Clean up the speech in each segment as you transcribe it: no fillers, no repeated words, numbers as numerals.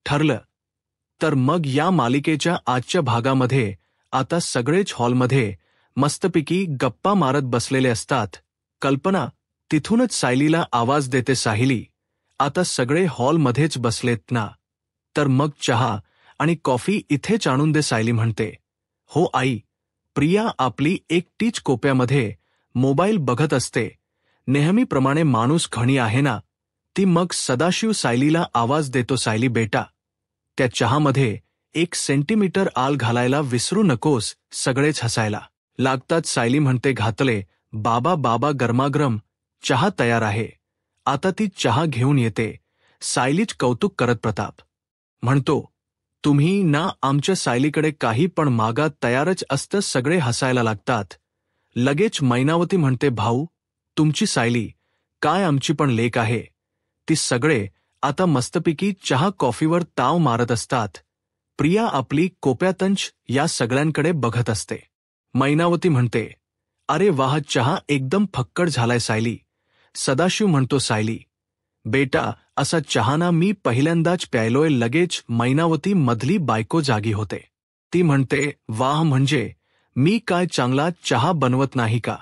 ठरलं. तर मग या मालिकेच्या आजच्या भागामध्ये आता सगळेच हॉलमध्ये मस्तपैकी गप्पा मारत बसलेले असतात. कल्पना तिथूनच सायलीला आवाज देते, सायली, आता सगळे हॉलमध्येच बसलेत ना, तर मग चहा आणि कॉफी इथेच आणून दे, सायली म्हणते. हो आई. प्रिया आपली एकटीच कोप्यामध्ये मोबाईल बघत असते. नेहमीप्रमाणे माणूस घणी आहे ना ती. मग सदाशिव सायलीला आवाज देतो, सायली बेटा, त्या चहामध्ये 1 सेंटीमीटर आल घालायला विसरू नकोस. सगळेच हसायला लागतात. सायली म्हणते, घातले बाबा. बाबा गरमागरम चहा तयार आहे. आता ती चहा घेऊन येते. सायलीच कौतुक करत प्रताप म्हणतो, तुम्ही ना आमच्या सायलीकडे काही पण मागा तयारच असतं. सगळे हसायला लागतात. लगेच मैनावती म्हणते, भाऊ, तुमची सायली काय आमची पण लेक आहे. ती सगळे आता मस्तपैकी चहा कॉफीवर ताव मारत असतात. प्रिया आपली कोप्यातंच या सगळ्यांकडे बघत असते. मैनावती म्हणते, अरे वाह, चहा एकदम फक्कड झालाय सायली. सदाशिव म्हणतो, सायली बेटा, असा चहाना मी पहिल्यांदाच प्यायलोय. लगेच मैनावती मधली बायको जागी होते. ती म्हणते, वाह, म्हणजे मी काय चांगला चहा बनवत नाही का.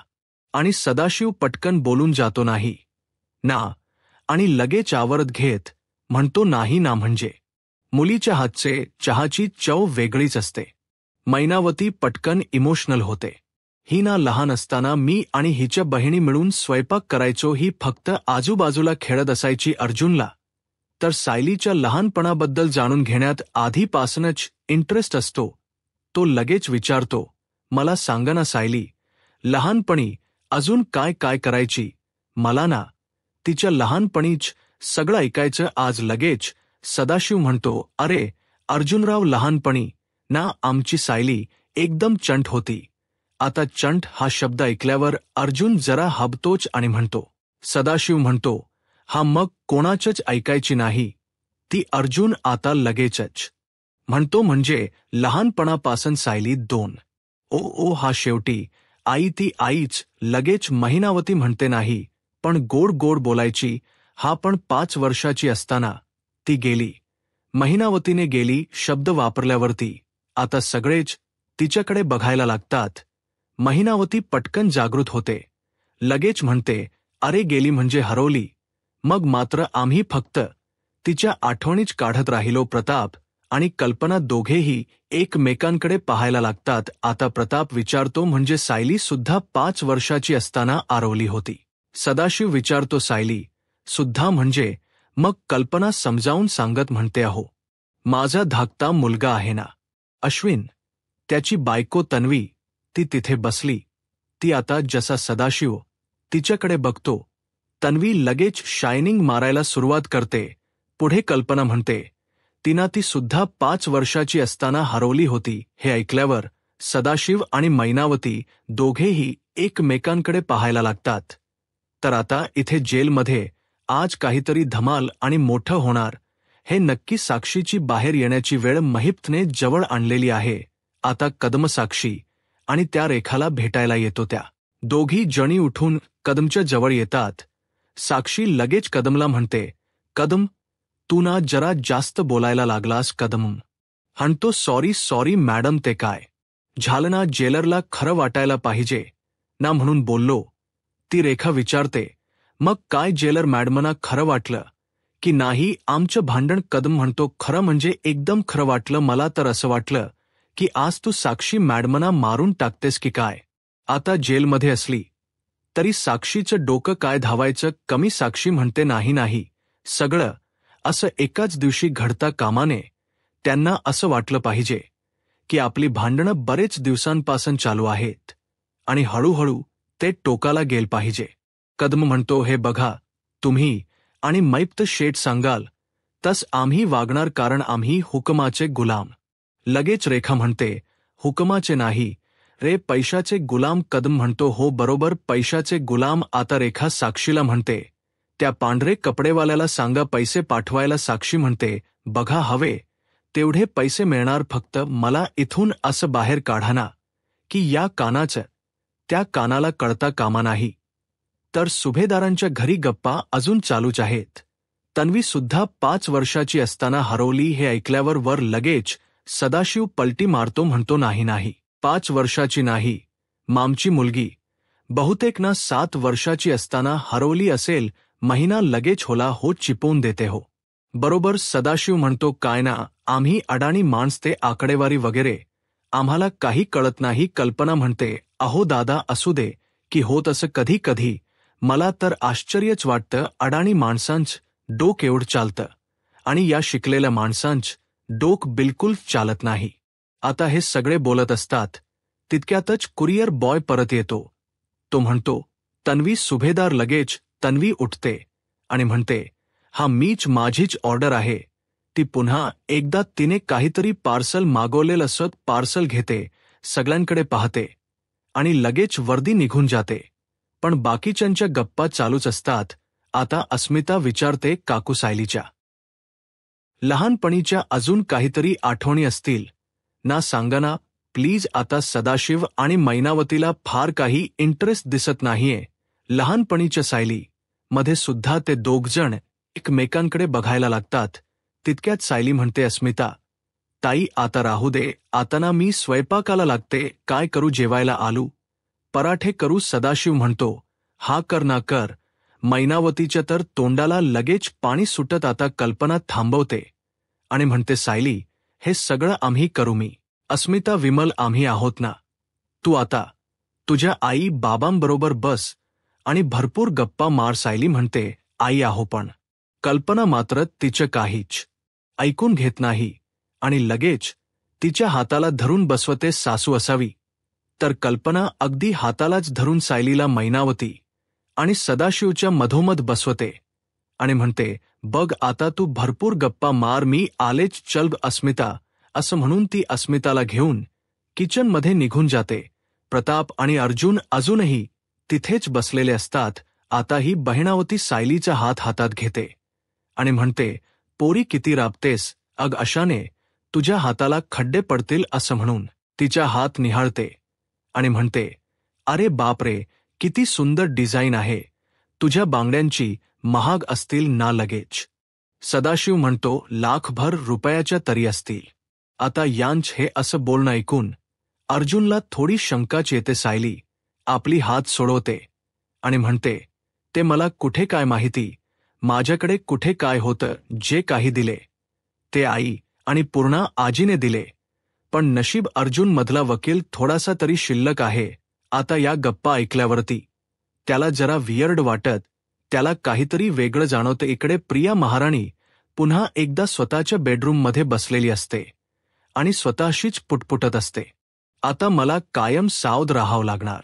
आणि सदाशिव पटकन बोलून जातो, नाही ना, आणि लगेच आवरत घेत म्हणतो, नाही ना, म्हणजे मुलीच्या हातचे चहाची चव वेगळीच असते. मैनावती पटकन इमोशनल होते. ही ना लहान असताना मी आणि हिच्या बहिणी मिळून स्वयंपाक करायचो. ही फक्त आजूबाजूला खेळत असायची अर्जुनला तर सायलीच्या लहानपणाबद्दल जाणून घेण्यात आधीपासूनच इंटरेस्ट असतो. तो लगेच विचारतो, मला सांग ना सायली, लहानपणी अजून काय काय करायची. मला ना तिच्या लहानपणीच सगळं ऐकायचं. आज लगेच सदाशिव म्हणतो, अरे अर्जुनराव, लहानपणी ना आमची सायली एकदम चंट होती. आता चंट हा शब्द ऐकल्यावर अर्जुन जरा हबतोच आणि म्हणतो. सदाशिव म्हणतो, हा मग कोणाचंच ऐकायची नाही ती. अर्जुन आता लगेचच म्हणतो, म्हणजे लहानपणापासून सायली 2. ओ हा शेवटी आई ती आईच. लगेच मैनावती म्हणते, नाही पण गोड गोड बोलायची. हा पण 5 वर्षाची असताना ती गेली. मैनावतीने गेली शब्द वापरल्यावरती आता सगळेच तिच्याकडे बघायला लागतात. मैनावती पटकन जागृत होते. लगेच म्हणते, अरे गेली म्हणजे हरवली. मग मात्र आम्ही फक्त तिच्या आठवणीच काढत राहिलो. प्रताप आणि कल्पना दोघेही एकमेकांकडे पाहायला लागतात. आता प्रताप विचारतो, म्हणजे सायली सुद्धा 5 वर्षाची असताना हरवली होती. सदाशिव विचारतो, सायली सुद्धा म्हणजे. मग कल्पना समजावून सांगत म्हणते, अहो, माझा धाकटा मुलगा आहे ना अश्विन, त्याची बायको तन्वी, ती तिथे बसली. ती आता जसा सदाशिव तिच्याकडे बघतो, तन्वी लगेच शायनिंग मारायला सुरुवात करते. पुढे कल्पना म्हणते, तिना ती सुद्धा 5 वर्षाची असताना हरवली होती. हे ऐकल्यावर सदाशिव आणि मैनावती दोघेही एकमेकांकडे पाहायला लागतात. तर आता इथे जेलमध्ये आज काहीतरी धमाल आणि मोठं होणार हे नक्की. साक्षीची बाहेर येण्याची वेळ महिपतने जवळ आणलेली आहे. आता कदम साक्षी आणि त्या रेखाला भेटायला येतो. त्या दोघी जणी उठून कदमच्या जवळ येतात. साक्षी लगेच कदमला म्हणते, कदम, तू ना जरा जास्त बोलायला लागलास. कदम म्हणतो, सॉरी मॅडम, ते काय झालं ना, जेलरला खरं वाटायला पाहिजे ना म्हणून बोललो. ती रेखा विचारते, मग काय जेलर मॅडमना खरं वाटलं की नाही आमचं भांडण. कदम म्हणतो, खरं म्हणजे एकदम खरं वाटलं. मला तर असं वाटलं की आज तू साक्षी मॅडमना मारून टाकतेस की काय. आता जेलमध्ये असली तरी साक्षीचं डोकं काय धावायचं कमी. साक्षी म्हणते, नाही, सगळं असं एकाच दिवशी घडता कामाने. त्यांना असं वाटलं पाहिजे की आपली भांडणं बरेच दिवसांपासून चालू आहेत आणि हळूहळू ते टोकाला गेल पाहिजे. कदम म्हणतो, हे बघा, तुम्ही आणि मैप्त शेठ सांगाल तस आम्ही वागणार, कारण आम्ही हुकमाचे गुलाम. लगेच रेखा म्हणते, हुकमाचे नाही रे, पैशाचे गुलाम. कदम म्हणतो, हो बरोबर, पैशाचे गुलाम. आता रेखा साक्षीला म्हणते, त्या पांढरे कपडेवाल्याला सांगा पैसे पाठवायला. साक्षी म्हणते, बघा, हवे तेवढे पैसे मिळणार, फक्त मला इथून असं बाहेर काढा ना की या कानाचं त्या कानाला कळता कामा नाही. तर सुभेदारांच्या घरी गप्पा अजून चालूच आहेत. तन्वी सुद्धा 5 वर्षाची असताना हरवली हे ऐकल्यावर वर लगेच सदाशिव पलटी मारतो, म्हणतो नाही नाही, 5 वर्षाची नाही, मामची मुलगी बहुतेक ना 7 वर्षाची असताना हरवली असेल, महिना लगेच होला हो चिपवून देते हो. बरोबर. सदाशिव म्हणतो काय ना, आम्ही अडाणी माणसं, आकडेवारी वगैरे आम्हाला काही कळत नाही. कल्पना म्हणते अहो दादा असू दे की होत असं कधी कधी, मला तर आश्चर्यच वाटतं, अडाणी माणसांच डोक एवढं चालतं आणि या शिकलेल्या माणसांच डोक बिलकुल चालत नाही. आता हे सगळे बोलत असतात तितक्यातच कुरिअर बॉय परत येतो. तो म्हणतो तन्वी सुभेदार. लगेच तन्वी उठते आणि म्हणते हा मीच, माझीच ऑर्डर आहे. ती पुन्हा एकदा तिने काहीतरी पार्सल मागवलेलं असत, पार्सल घेते, सगळ्यांकडे पाहते आणि लगेच वर्दी निघून जाते. पण बाकीच्यांच्या गप्पा चालूच असतात. आता अस्मिता विचारते काकू सायलीच्या लहानपणीच्या अजून काहीतरी आठवणी असतील ना, सांगा ना प्लीज. आता सदाशिव आणि मैनावतीला फार काही इंटरेस्ट दिसत नाहीये लहानपणीच्या सायली मध्ये सुद्धा. ते दोघजण एकमेकांकडे बघायला लागतात. तितक्यात सायली म्हणते अस्मिता ताई आता राहू दे, आता ना मी स्वयंपाकाला लागते. काय करू, जेवायला आलू पराठे करू. सदाशिव म्हणतो हा कर ना कर. मैनावतीच्या तर तोंडाला लगेच पाणी सुटत. आता कल्पना थांबवते आणि म्हणते सायली हे सगळं आम्ही करू. मी, अस्मिता, विमल आम्ही आहोत ना. तू आता तुझ्या आई बाबांबरोबर बस आणि भरपूर गप्पा मार. सायली म्हणते आई आहो, पण कल्पना मात्र तिचं काहीच ऐकून घेत नाही आणि लगेच तिच्या हाताला धरून बसवते. सासू असावी तर कल्पना अगदी हातालाच धरून सायलीला मैनावती आणि सदाशिवच्या मधोमध बसवते आणि म्हणते बघ आता तू भरपूर गप्पा मार, मी आलेच, चल अस्मिता. असं म्हणून ती अस्मिताला घेऊन किचनमध्ये निघून जाते. प्रताप आणि अर्जुन अजूनही तिथेच बसलेले असतात. आता ही बहिणावती सायलीचा हात हातात घेते आणि म्हणते पोरी किती राबतेस, अग अशाने तुझ्या हाताला खड्डे पडतील. असं म्हणून तिचा हात निहाळते आणि म्हणते अरे बापरे, किती सुंदर डिझाईन आहे तुझ्या बांगड्यांची, महाग असतील ना. लगेच सदाशिव म्हणतो लाखभर रुपयाच्या तरी असतील. आता यांच हे असं बोलणं ऐकून अर्जुनला थोडी शंकाच येते. सायली आपली हात सोडवते आणि म्हणते ते मला कुठे काय माहिती, माझ्याकडे कुठे काय होतं. जे काही दिले ते आई आणि पूर्णा आजीने दिले, पण नशीब अर्जुन मधला वकील थोडासा तरी शिल्लक आहे. आता या गप्पा ऐकल्यावरती त्याला जरा वियर्ड वाटत, त्याला काहीतरी वेगळं जाणवतं. इकडे प्रिया महाराणी पुन्हा एकदा स्वतःच्या बेडरूममध्ये बसलेली असते आणि स्वतःशीच पुटपुटत असते आता मला कायम सावध राहावं लागणार.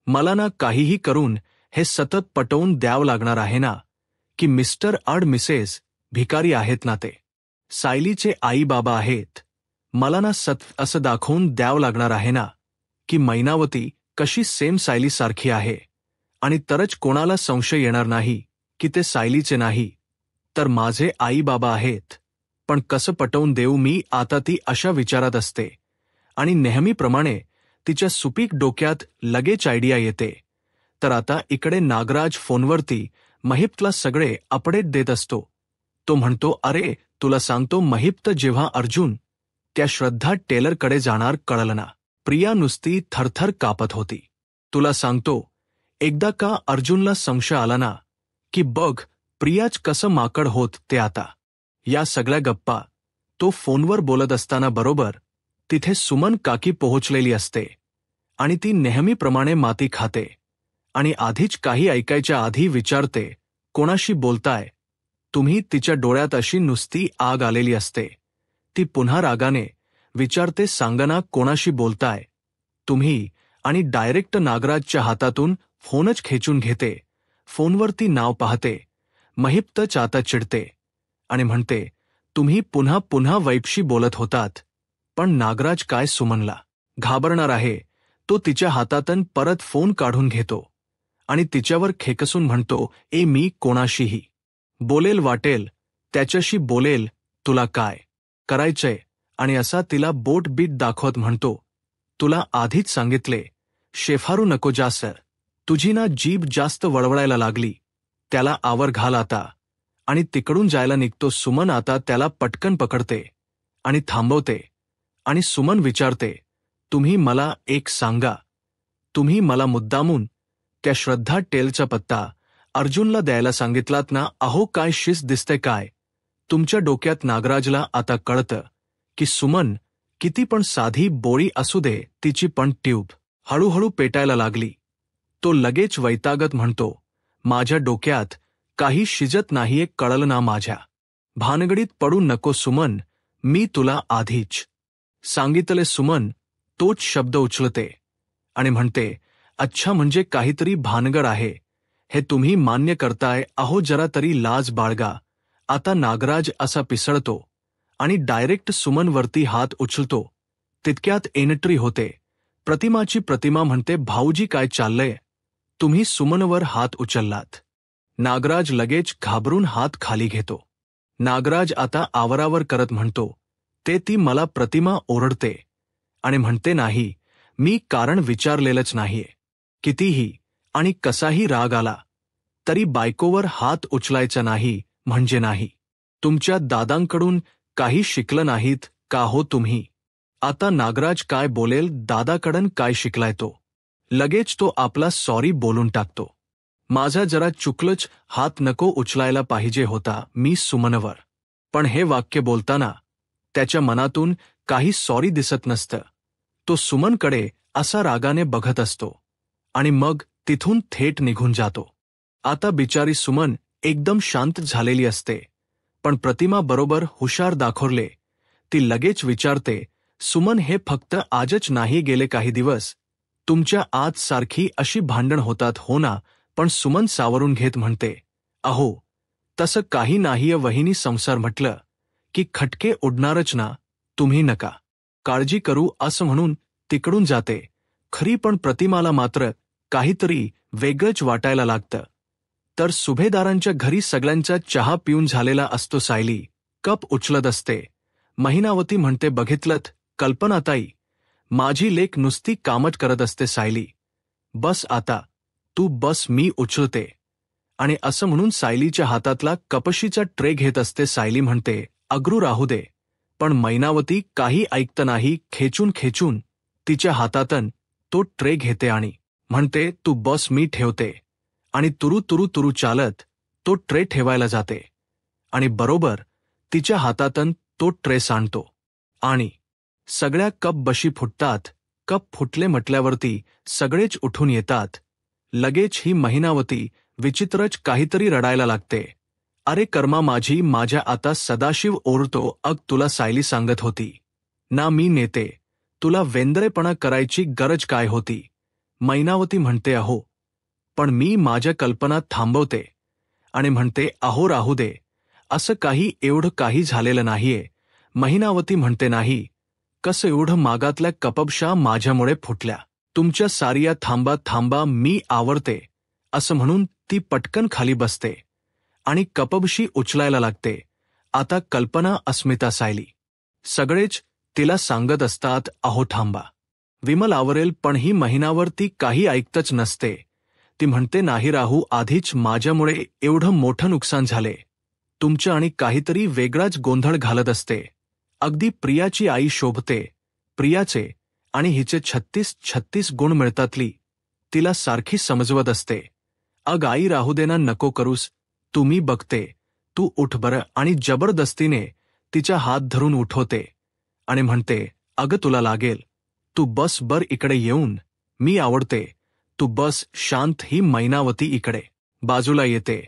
मला ना काहीही करून हे सतत पटवून द्यावं लागणार आहे ना की मिस्टर अड मिसेस भिकारी आहेत ना, ते सायलीचे आई बाबा आहेत. मला ना असं दाखवून द्यावं लागणार आहे ना की मैनावती कशी सेम सायलीसारखी आहे आणि तरच कोणाला संशय येणार नाही की ते सायलीचे नाही तर माझे आई बाबा आहेत. पण कसं पटवून देऊ मी. आता ती अशा विचारात असते आणि नेहमीप्रमाणे तिच्या सुपीक डोक्यात लगेच आयडिया येते. तर आता इकडे नागराज फोनवरती महिप्तला सगळे अपडेट देत असतो. तो म्हणतो अरे तुला सांगतो महिप्त, जेव्हा अर्जुन त्या श्रद्धा टेलरकडे जाणार कळलं ना, प्रिया नुसती थरथर कापत होती. तुला सांगतो एकदा का अर्जुनला संशय आला ना की बघ प्रियाच कसं माकड होत ते. आता या सगळ्या गप्पा तो फोनवर बोलत असताना बरोबर तिथे सुमन काकी पोहोचलेली असते आणि ती नेहमीप्रमाणे माती खाते आणि आधीच काही ऐकायच्या आधी विचारते कोणाशी बोलताय तुम्ही. तिच्या डोळ्यात अशी नुसती आग आलेली असते. ती पुन्हा रागाने विचारते सांगना कोणाशी बोलताय तुम्ही, आणि डायरेक्ट नागराजच्या हातातून फोनच खेचून घेते. फोनवरती नाव पाहते. महिप्तच आता चिडते आणि म्हणते तुम्ही पुन्हा पुन्हा वैपशी बोलत होतात. पण नागराज काय सुमनला घाबरणार आहे. तो तिच्या हातातून परत फोन काढून घेतो आणि तिच्यावर खेकसून म्हणतो ए मी कोणाशीही बोलेल, वाटेल त्याच्याशी बोलेल, तुला काय करायचंय. आणि असा तिला बोट बीट दाखवत म्हणतो तुला आधीच सांगितले शेफारू नको जास्त, तुझी ना जीभ जास्त वळवळायला लागली, त्याला आवर घाल आता. आणि तिकडून जायला निघतो. सुमन आता त्याला पटकन पकडते आणि थांबवते आणि सुमन विचारते, तुम्ही मला एक सांगा, तुम्ही मला मुद्दामून त्या श्रद्धा टेलचा पत्ता अर्जुनला द्यायला सांगितलात ना? अहो काय शिस्त दिसते काय तुमच्या डोक्यात. नागराजला आता कळतं की सुमन किती पण साधी बोळी असू दे, तिची पण ट्यूब हळूहळू पेटायला लागली. तो लगेच वैतागत म्हणतो, माझ्या डोक्यात काही शिजत नाहीये, कळलं ना? माझ्या भानगडीत पडू नको सुमन, मी तुला आधीच सांगितले. सुमन तोच शब्द उचलते आणि म्हणते, अच्छा म्हणजे काहीतरी भानगड आहे हे तुम्ही मान्य करताय? अहो जरा तरी लाज बाळगा. आता नागराज असा पिसळतो आणि डायरेक्ट सुमनवरती हात उचलतो. तितक्यात एंट्री होते प्रतिमाची. प्रतिमा म्हणते, भाऊजी काय चाललंय? तुम्ही सुमनवर हात उचललात. नागराज लगेच घाबरून हात खाली घेतो. नागराज आता आवरावर करत म्हणतो, ते ती मला. प्रतिमा ओरडते आणि म्हणते, नाही, मी कारण विचारलेलंच नाहीये. कितीही आणि कसाही राग आला तरी बायकोवर हात उचलायचा नाही म्हणजे नाही. तुमच्या दादांकडून काही शिकलं नाहीत का हो तुम्ही? आता नागराज काय बोलेल, दादाकडून काय शिकलाय तो? लगेच तो आपला सॉरी बोलून टाकतो. माझा जरा चुकलंच, हात नको उचलायला पाहिजे होता मी सुमनवर. पण हे वाक्य बोलताना त्याच्या मनातून काही सॉरी दिसत नसतं. तो सुमनकडे असा रागाने बघत असतो आणि मग तिथून थेट निघून जातो. आता बिचारी सुमन एकदम शांत झालेली असते, पण प्रतिमा बरोबर हुशार दाखवले. ती लगेच विचारते, सुमन हे फक्त आजच नाही, गेले काही दिवस तुमच्या आज सारखी अशी भांडण होतात हो ना? पण सुमन सावरून घेत म्हणते, अहो तसं काही नाहीये वहिनी, संसार म्हटलं की खटके उडणारच ना, तुम्ही नका काळजी करू असं म्हणून तिकडून जाते. खरी पण प्रतिमाला मात्र काहीतरी वेगळंच वाटायला लागतं. तर सुभेदारांच्या घरी सगळ्यांचा चहा पिऊन झालेला असतो. सायली कप उचलत असते. महिनावती म्हणते, बघितलंत कल्पनाताई, माझी लेक नुसती कामच करत असते. सायली बस आता, तू बस, मी उचलते. आणि असं म्हणून सायलीच्या हातातला कपशीचा ट्रे घेत असते. सायली म्हणते, अग्रू राहू दे. पण मैनावती काही ऐकत नाही. खेचून खेचून तिच्या हातातन तो ट्रे घेते आणि म्हणते, तू बस, मी ठेवते. आणि तुरु तुरु तुरु चालत तो ट्रे ठेवायला जाते आणि बरोबर तिच्या हातातन तो ट्रे सांडतो आणि सगळ्या कप बशी फुटतात. कप फुटले म्हटल्यावरती सगळेच उठून येतात. लगेच ही महिनावती विचित्रच काहीतरी रडायला लागते. अरे कर्मा माझी, माझ्या आता सदाशिव ओरडतो, अग तुला सायली सांगत होती ना मी नेते, तुला वेंद्रेपणा करायची गरज काय होती? मैनावती म्हणते, अहो पण मी माझ्या कल्पना थांबवते आणि म्हणते, अहो राहू दे, असं काही एवढं काही झालेलं नाहीये. महिनावती म्हणते, नाही, कसं एवढं? मागातल्या कपबशा माझ्यामुळे फुटल्या. तुमच्या सारिया, थांबा थांबा, मी आवरते. असं म्हणून ती पटकन खाली बसते आणि कपबशी उचलायला लागते. आता कल्पना, अस्मिता, सायली सगळेच तिला सांगत असतात, अहो थांबा, विमल आवरेल. पण ही महिनावर ती काही ऐकतच नसते. ती म्हणते, नाही राहू, आधीच माझ्यामुळे एवढं मोठं नुकसान झाले तुमचं आणि काहीतरी वेगळाच गोंधळ घालत असते. अगदी प्रियाची आई शोभते. प्रियाचे आणि हिचे 36 गुण मिळतातली तिला सारखी समजवत असते. अग आई राहू दे ना, नको करूस, तू, मी बघते, तू उठ बरं. आणि जबरदस्तीने तिचा हात धरून उठवते आणि म्हणते, अगं तुला लागेल, तू बस बर इकडे येऊन, मी आवडते, तू बस शांत. ही मैनावती इकडे बाजूला येते.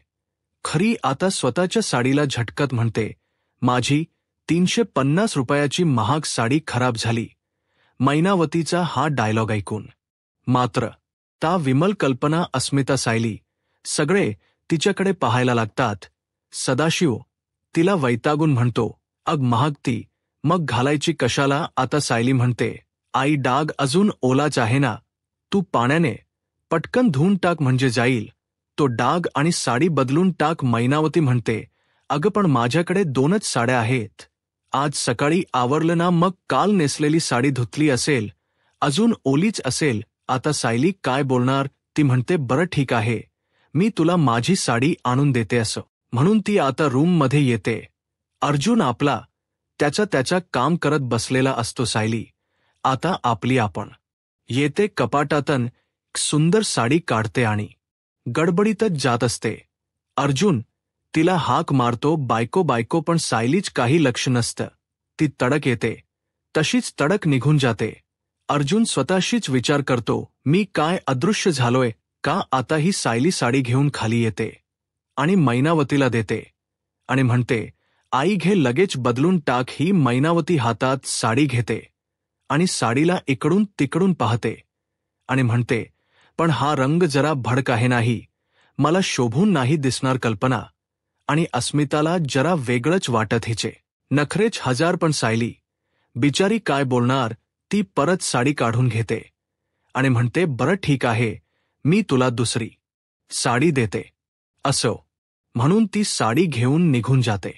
खरी आता स्वतःच्या साडीला झटकत म्हणते, माझी 350 रुपयाची महाग साडी खराब झाली. मैनावतीचा हा डायलॉग ऐकून मात्र ता विमल, कल्पना, अस्मिता, सायली सगळे तिच्याकडे पाहायला लागतात. सदाशिव तिला वैतागून म्हणतो, अग महाग ती मग घालायची कशाला? आता सायली म्हणते, आई डाग अजून ओलाच आहे ना, तू पाण्याने पटकन धुवून टाक म्हणजे जाईल तो डाग आणि साडी बदलून टाक. मैनावती म्हणते, अगं पण माझ्याकडे 2च साड्या आहेत. आज सकाळी आवरलं ना, मग काल नेसलेली साडी धुतली असेल, अजून ओलीच असेल. आता सायली काय बोलणार? ती म्हणते, बरं ठीक आहे, मी तुला माझी साडी आणून देते. असं म्हणून ती आता रूममध्ये येते. अर्जुन आपला त्याच्या काम करत बसलेला असतो. सायली आता आपली आपण येते. कपाटातून एक सुंदर साडी काढते आणि गडबडीतच जात असते. अर्जुन तिला हाक मारतो, बायको बायको, पण सायलीच काही लक्ष नसतं. ती तडक येते, तशीच तडक निघून जाते. अर्जुन स्वतःशीच विचार करतो, मी काय अदृश्य झालोय का? आता ही सायली साडी घेऊन खाली येते आणि मैनावतीला देते आणि म्हणते, आई घे, लगेच बदलून टाक. ही मैनावती हातात साडी घेते आणि साडीला इकडून तिकडून पाहते आणि म्हणते, पण हा रंग जरा भडक आहे नाही, मला शोभून नाही दिसणार. कल्पना आणि अस्मिताला जरा वेगळंच वाटत. हिचे नखरेच हजार, पण सायली बिचारी काय बोलणार. ती परत साडी काढून घेते आणि म्हणते, बरं ठीक आहे, मी तुला दुसरी साडी देते. असो म्हणून ती साडी घेऊन निघून जाते.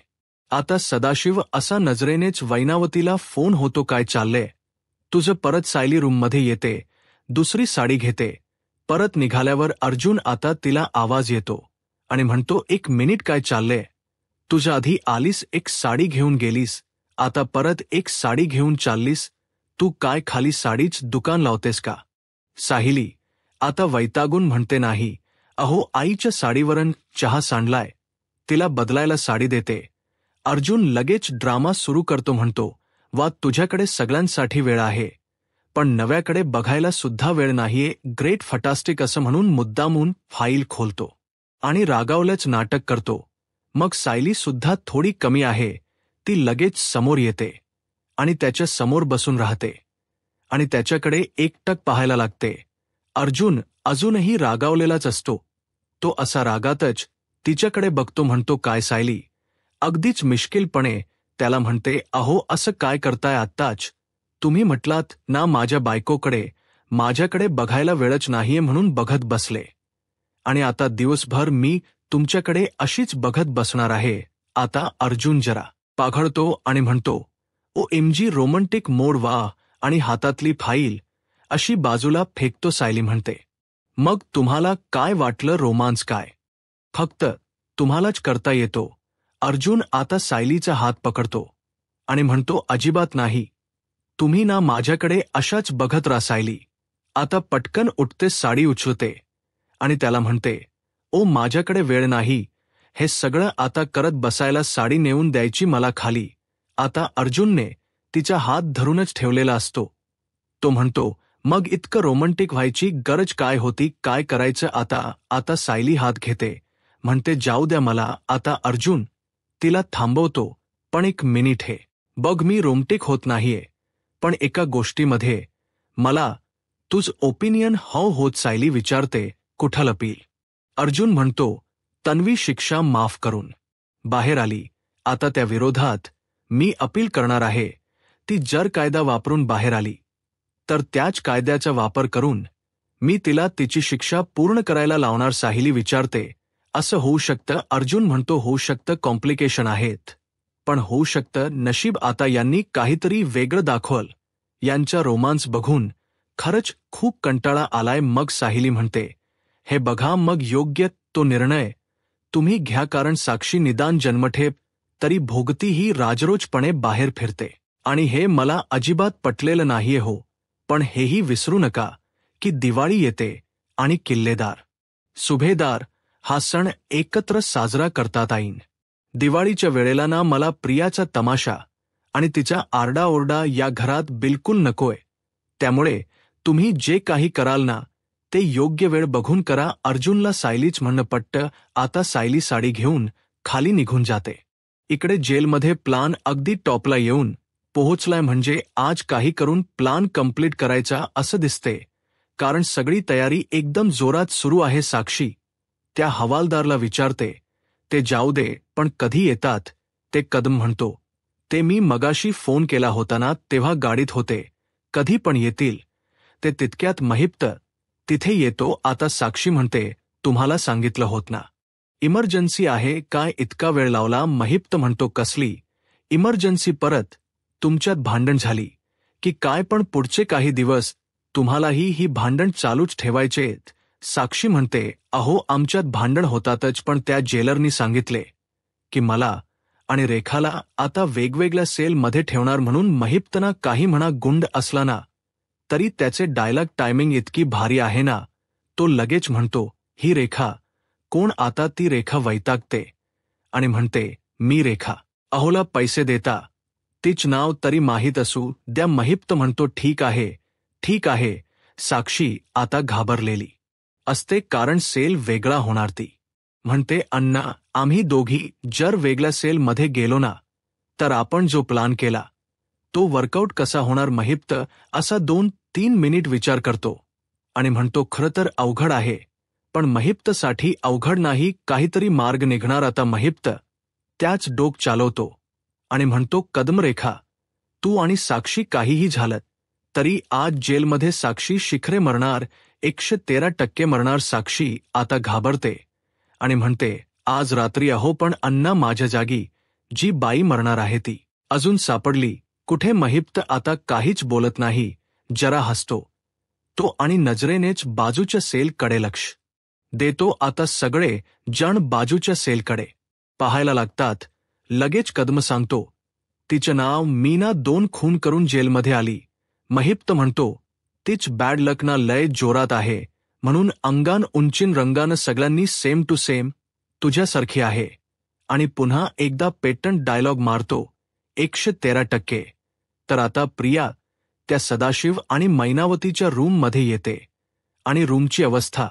आता सदाशिव असा नजरेनेच वैनावतीला फोन होतो, काय चाललंय तुझं? परत सायली रूममध्ये येते, दुसरी साडी घेते. परत निघाल्यावर अर्जुन आता तिला आवाज येतो आणि म्हणतो, एक मिनिट, काय चाललंय तुझ्या? आधी आलीस, एक साडी घेऊन गेलीस, आता परत एक साडी घेऊन चाललीस. तू काय खाली साडीच दुकान लावतेस का? सायली आता वैतागून म्हणते, नाही अहो, आईच्या साडीवरून चहा सांडलाय, तिला बदलायला साडी देते. अर्जुन लगेच ड्रामा सुरू करतो, म्हणतो, वा तुझ्याकडे सगळ्यांसाठी वेळ आहे, पण नव्याकडे बघायला सुद्धा वेळ नाहीये. ग्रेट, फटास्टिक असं म्हणून मुद्दामून फाईल खोलतो आणि रागावल्याच नाटक करतो. मग सायली सुद्धा थोडी कमी आहे, ती लगेच समोर येते आणि त्याच्या समोर बसून राहते आणि त्याच्याकडे एकटक पाहायला लागते. अर्जुन अजूनही रागावलेलाच असतो. तो असा रागातच तिच्याकडे बघतो, म्हणतो, काय सायली? अगदीच मिश्किलपणे त्याला म्हणते, अहो असं काय करताय? आत्ताच तुम्ही म्हटलात ना माझ्या बायकोकडे माझ्याकडे बघायला वेळच नाहीये म्हणून बघत बसले, आणि आता दिवसभर मी तुमच्याकडे अशीच बघत बसणार आहे. आता अर्जुन जरा पाघळतो आणि म्हणतो, ओ एमजी, रोमॅन्टिक मोड वा, आणि हातातली फाईल अशी बाजूला फेकतो. सायली म्हणते, मग तुम्हाला काय वाटलं? रोमांस काय फक्त तुम्हालाच करता येतो? अर्जुन आता सायलीचा हात पकडतो आणि म्हणतो, अजिबात नाही, तुम्ही ना माझ्याकडे अशाच बघत राहा. सायली आता पटकन उठते, साडी उचलते आणि त्याला म्हणते, ओ माझ्याकडे वेळ नाही हे सगळं आता करत बसायला, साडी नेऊन द्यायची मला खाली. आता अर्जुनने तिचा हात धरूनच ठेवलेला असतो. तो म्हणतो, मग इतकं रोमॅन्टिक व्हायची गरज काय होती? काय करायचं आता? आता सायली हात घेते, म्हणते, जाऊ द्या मला आता. अर्जुन तिला थांबवतो, पण एक मिनिट, हे बघ, मी रोमॅन्टिक होत नाहीये, पण एका गोष्टीमध्ये मला तुझ ओपिनियन हवं होत. सायली विचारते, कुठं लपील? अर्जुन म्हणतो, तन्वी शिक्षा माफ करून बाहेर आली, आता त्या विरोधात मी अपील करणार आहे. ती जर कायदा वापरून बाहेर आली तर त्याच कायद्याचा वापर करून मी तिला तिची शिक्षा पूर्ण करायला लावणार. सायली विचारते, असं होऊ शकतं? अर्जुन म्हणतो, होऊ शकतं, कॉम्प्लिकेशन आहेत, पण होऊ शकतं. नशीब आता यांनी काहीतरी वेगळं दाखवलं. यांच्या रोमांस बघून खरंच खूप कंटाळा आलाय. मग सायली म्हणते, हे बघा, मग योग्य तो निर्णय तुम्ही घ्या, कारण साक्षी निदान जन्मठेप तरी भोगती, ही राजरोजपणे बाहेर फिरते आणि हे मला अजिबात पटलेलं नाहीये. हो, पण हेही विसरू नका की दिवाळी येते आणि किल्लेदार सुभेदार हा सण एकत्र साजरा करतात. ऐन दिवाळीच्या वेळेला ना मला प्रियाचा तमाशा आणि तिचा आरडाओरडा या घरात बिलकुल नकोय. त्यामुळे तुम्ही जे काही कराल ना ते योग्य वेळ बघून करा. अर्जुनला सायलीच म्हणणं पटतं. आता सायली साडी घेऊन खाली निघून जाते. इकडे जेलमध्ये प्लान अगदी टॉपला येऊन पोहोचलाय, म्हणजे आज काही करून प्लान कंप्लीट करायचा असं दिसते, कारण सगळी तयारी एकदम जोरात सुरू आहे. साक्षी त्या हवालदारला विचारते, ते जाऊ दे, पण कधी येतात? ते कदम म्हणतो, ते मी मगाशी फोन केला होता ना तेव्हा गाडीत होते, कधी पण येतील. ते तितक्यात महिप्त तिथे येतो. आता साक्षी म्हणते, तुम्हाला सांगितलं होत ना इमर्जन्सी आहे, काय इतका वेळ लावला? महिप्त म्हणतो, कसली इमर्जन्सी? परत तुमच्यात भांडण झाली की काय? पण पुढचे काही दिवस तुम्हालाही ही भांडण चालूच ठेवायचेत. साक्षी म्हणते, अहो आमच्यात भांडण होतातच, पण त्या जेलरनी सांगितले की मला आणि रेखाला आता वेगवेगळ्या सेलमध्ये ठेवणार म्हणून महिप्तना काही म्हणा गुंड असला ना तरी त्याचे डायलॉग टायमिंग इतकी भारी आहे ना, तो लगेच म्हणतो, ही रेखा कोण? आता ती रेखा वैतागते आणि म्हणते, मी रेखा. अहोला पैसे देता, तीच नाव तरी माहीत असू द्या. महिप्त म्हणतो, ठीक आहे ठीक आहे. साक्षी आता घाबरलेली असते कारण सेल वेगळा होणार. ती म्हणते, अण्णा आम्ही दोघी जर वेगळ्या सेलमध्ये गेलो ना तर आपण जो प्लान केला तो वर्कआउट कसा होणार? महिप्त असा 2-3 मिनिट विचार करतो आणि म्हणतो, खरं तर अवघड आहे, पण महिप्तसाठी अवघड नाही, काहीतरी मार्ग निघणार. आता महिप्त त्याच डोक चालवतो आणि म्हणतो, कदम रेखा, तू आणि साक्षी काहीही झालं तरी आज जेलमध्ये साक्षी शिखरे मरणार, 113% मरणार. साक्षी आता घाबरते आणि म्हणते, आज रात्री अहो पण अण्णा माझ्या जागी जी बाई मरणार आहे ती अजून सापडली कुठे? महिप्त आता काहीच बोलत नाही, जरा हसतो तो आणि नजरेनेच बाजूच्या सेलकडे लक्ष देतो. आता सगळे जण बाजूच्या सेलकडे पाहायला लागतात. लगेच कदम सांगतो, तिचं नाव मीना 2 खून करून जेलमध्ये आली. महिप्त म्हणतो, तीच बॅड लक ना लय जोरात आहे म्हणून अंगान उंचीन रंगानं सगळ्यांनी सेम टू सेम तुझ्यासारखी आहे. आणि पुन्हा एकदा पेटंट डायलॉग मारतो, 113%. तर आता प्रिया त्या सदाशिव आणि मैनावतीच्या रूममध्ये येते आणि रूमची अवस्था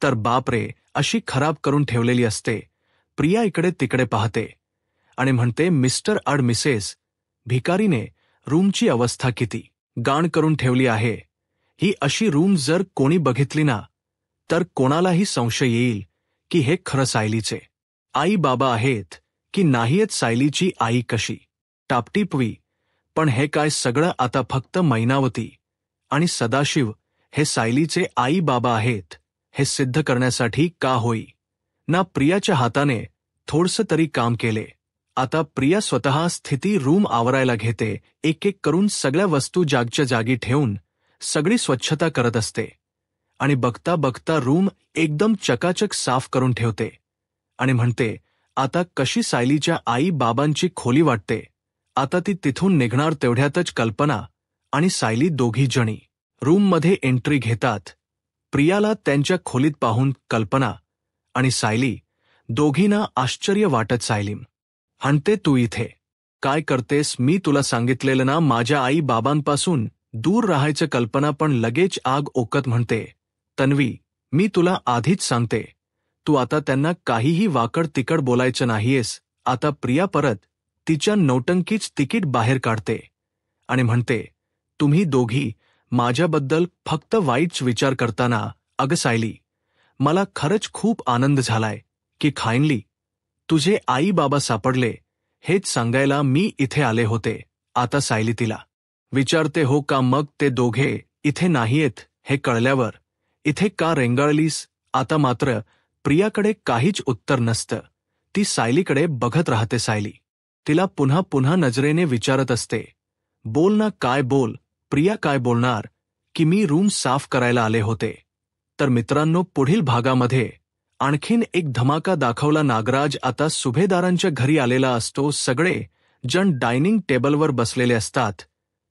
तर बापरे अशी खराब करून ठेवलेली असते. प्रिया इकडे तिकडे पाहते आणि म्हणते, मिस्टर अड मिसेस भिकारीने रूमची अवस्था किती गाण करून ठेवली आहे. ही अशी रूम जर कोणी बघितली ना तर कोणालाही संशय येईल की हे खरं सायलीचे आई बाबा आहेत की नाहीयेत. सायलीची आई कशी टापटिपवी, पण हे काय सगळं आता फक्त मैनावती आणि सदाशिव हे सायलीचे आई बाबा आहेत हे सिद्ध करण्यासाठी का होई ना प्रियाच्या हाताने थोडंसं तरी काम केले. आता प्रिया स्वतः स्थिती रूम आवरायला घेते, एक एक करून सगळ्या वस्तू जागच्या जागी ठेवून सगळी स्वच्छता करत असते आणि बघता बघता रूम एकदम चकाचक साफ करून ठेवते आणि म्हणते, आता कशी सायलीच्या आई बाबांची खोली वाटते. आता ती तिथून निघणार तेवढ्यातच कल्पना आणि सायली दोघी जणी रूममध्ये एंट्री घेतात. प्रियाला त्यांच्या खोलीत पाहून कल्पना आणि सायली दोघींना आश्चर्य वाटत. सायली म्हणते, तू इथे काय करतेस? मी तुला सांगितलेलं ना माझ्या आई बाबांपासून दूर राहायचं. कल्पना पण लगेच आग ओकत म्हणते, तन्वी मी तुला आधीच सांगते, तू आता त्यांना काहीही वाकड तिकड बोलायचं नाहीयेस. आता प्रिया परत तिच्या नौटंकीच तिकीट बाहेर काढते आणि म्हणते, तुम्ही दोघी माझ्याबद्दल फक्त वाईटच विचार करताना. अगं सायली, मला खरंच खूप आनंद झालाय की खायनली तुझे आई बाबा सापडले. हेच सांगायला मी इथे आले होते. आता सायली तिला विचारते, हो का? मग ते दोघे इथे नाहीयेत हे कळल्यावर इथे का रेंगाळलीस? आता मात्र प्रियाकडे काहीच उत्तर नसतं. ती सायलीकडे बघत राहते. सायली तिला पुन्हा पुन्हा नजरेने विचारत असते, बोल ना, काय बोल. प्रिया काय बोलणार की मी रूम साफ करायला आले होते. तर मित्रांनो, पुढील भागामध्ये आणखीन एक धमाका दाखवला. नागराज आता सुभेदारांच्या घरी आलेला असतो. सगळे जण डायनिंग टेबलवर बसलेले असतात.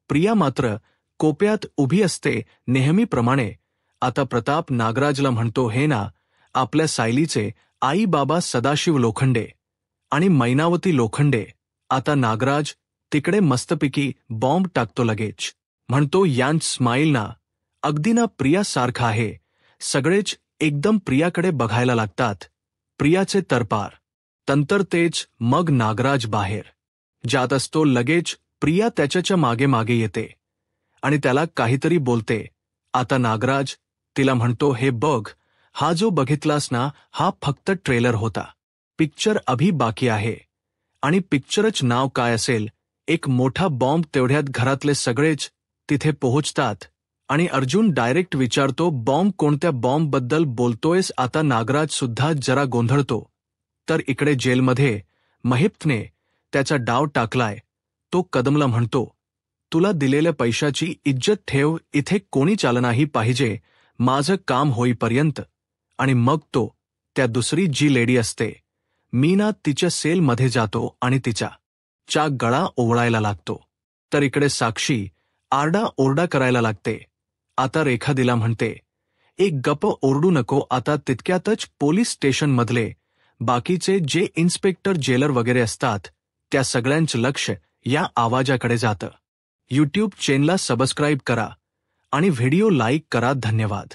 प्रिया मात्र कोप्यात उभी असते नेहमीप्रमाणे. आता प्रताप नागराजला म्हणतो, हे ना आपल्या सायलीचे आई बाबा सदाशिव लोखंडे आणि मैनावती लोखंडे. आता नागराज तिकडे मस्तपैकी बॉम्ब टाकतो. लगेच म्हणतो, यांच स्माईल ना अगदी ना प्रिया सारखा आहे. सगळेच एकदम प्रियाकडे बघायला लागतात. प्रियाचे तरपार तंतर तेच. मग नागराज बाहेर जात असतो. लगेच प्रिया त्याच्या मागे मागे येते आणि त्याला काहीतरी बोलते. आता नागराज तिला म्हणतो, हे बघ, हा जो बघितलास ना हा फक्त ट्रेलर होता. पिक्चर अभी बाकी आहे. आणि पिक्चरच नाव काय असेल? एक मोठा बॉम्ब. तेवढ्यात घरातले सगळेच तिथे पोहोचतात आणि अर्जुन डायरेक्ट विचारतो, बॉम्ब कोणत्या बॉम्बबद्दल बोलतोयस? आता नागराज सुद्धा जरा गोंधळतो. तर इकडे जेलमध्ये महिप्तने त्याचा डाव टाकलाय. तो कदमला म्हणतो, तुला दिलेल्या पैशाची इज्जत ठेव, इथे कोणी चालं नाही पाहिजे माझं काम होईपर्यंत. आणि मग तो त्या दुसरी जी लेडी असते मीना तिच्या सेलमध्ये जातो आणि तिचा गळा ओवळायला लागतो. तर इकडे साक्षी आरडा-ओरडा करायला लागते. आता रेखा तिला म्हणते, एक गप्प ओरडू नको. आता तितक्यातच पोलीस स्टेशनमधले बाकीचे जे इन्स्पेक्टर जेलर वगैरे असतात त्या सगळ्यांचं लक्ष या आवाजाकडे जातं. यूट्यूब चॅनलला सबस्क्राईब करा आणि व्हिडिओ लाईक करा. धन्यवाद.